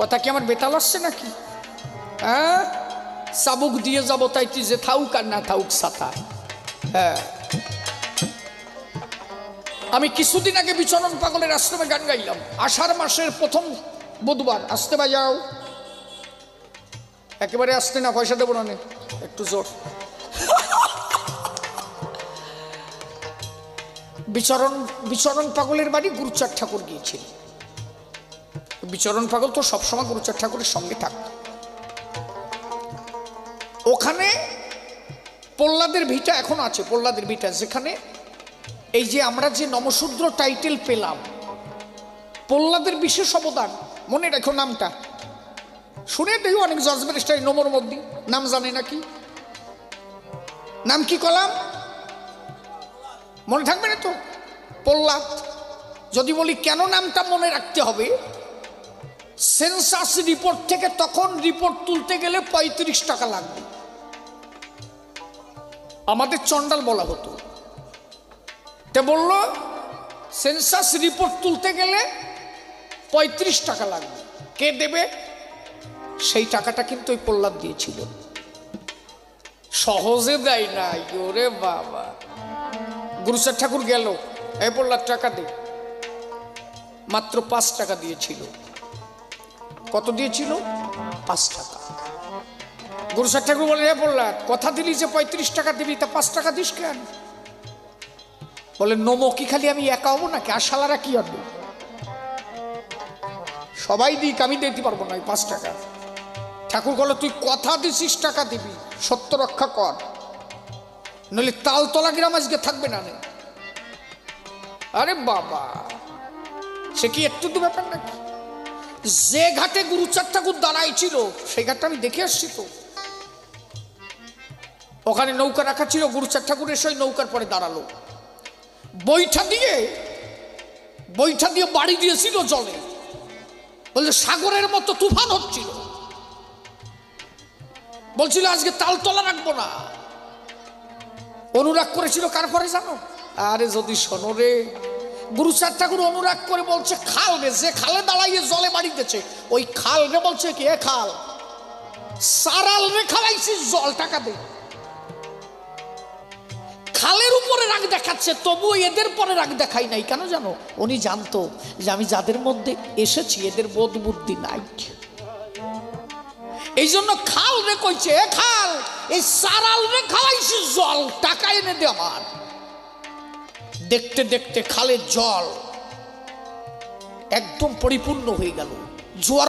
কথা কি আমার বেতাল আসছে নাকি? হ্যাঁ, চাবুক দিয়ে যাবো তাই তুই যে থাউক আর না থাউক সাথা। হ্যাঁ, আমি কিছুদিন আগে বিচরণ পাগলের আশ্রমে গান গাইলাম। আষাঢ় মাসের প্রথম বুধবার। আসতে বাজাও, একেবারে আসতে না, পয়সা দেবো না, একটু জোর। বিচরণ পাগলের বাড়ি গুরুচাঁদ ঠাকুর গিয়েছিল। বিচরণ পাগল তো সবসময় গুরুচাঁদ ঠাকুরের সঙ্গে থাকত। ওখানে প্রহ্লাদের ভিটা এখন আছে, প্রহ্লাদের ভিটা, যেখানে এই যে আমরা যে নমশূদ্র টাইটেল পেলাম, প্রহ্লাদের বিশেষ অবদান। মনে রেখো নামটা, শুনে দেখো অনেক জজ ব্যারিস্টার নমর মধ্যে নাম জানে নাকি? নাম কি কলাম? মনে থাকবে না তো? প্রহ্লাদ। যদি বলি কেন নামটা মনে রাখতে হবে, সেন্সাস রিপোর্ট থেকে তখন রিপোর্ট তুলতে গেলে 35 টাকা লাগবে। আমাদের চন্ডাল বলা হতো। তে বলল সেন্সাস রিপোর্ট তুলতে গেলে 35 টাকা লাগবে। কে দেবে? সেই টাকাটা কিন্তু ওই প্রহ্লাদ দিয়েছিল। সহজে দেয় না, ওরে বাবা। গুরুচাঁদ ঠাকুর গেল, এই প্রহ্লাদ টাকা দে। মাত্র 5 টাকা দিয়েছিল। কত দিয়েছিল? 5 টাকা। গুরুচাঁদ ঠাকুর বলে, হে প্রহ্লাদ, কথা দিলি যে 35 টাকা দিবি, তা 5 টাকা দিস কেন? বলে, নমো কি খালি আমি একা হবো নাকি? আর শালারা কি হবে? সবাই দিক, আমি দিতে পারবো না 5 টাকা। ঠাকুর বলে, তুই কথা দিছিস টাকা দিবি, সত্য রক্ষা কর, নইলে তালতলা গ্রাম আজকে থাকবে না। আরে বাবা, সে কি একটু তো ব্যাপার নাকি? যে ঘাটে গুরুচাঁদ ঠাকুর দাঁড়াই ছিল, সেই ঘাটটা আমি দেখে আসছি তো। ওখানে নৌকা রাখা ছিল, গুরুচাঁদ ঠাকুর এসে নৌকার পরে দাঁড়ালো। বৈঠা দিয়ে বাড়ি দিয়েছিল জলে। বলছে সাগরের মতো তুফান হচ্ছিল। বলছিল আজকে তালতলা রাখবো না। অনুরাগ করেছিল কার পরে জানো? আরে যদি শোনো রে, গুরুচাঁদ ঠাকুর অনুরাগ করে বলছে খাল রে, যে খালে দাঁড়াইয়ে জলে বাড়ি দিয়েছে ওই খাল রে। বলছে কি, এ খাল সারাল রে খালাইছিস জল, টাকা দে। খালের উপরে রাগ দেখাচ্ছে, তবু এদের পরে রাগ দেখাই নাই। কেন জানো? উনি জানতো যে আমি যাদের মধ্যে এসেছি এদের বোধ বুদ্ধি নাই। এই জন্য খাল রে কইছে, এ খাল, এই সারাল রে খালাইছিস জল, টাকা এনে দে আমার। দেখতে দেখতে খালের জল একদম পরিপূর্ণ হয়ে গেল। জোয়ার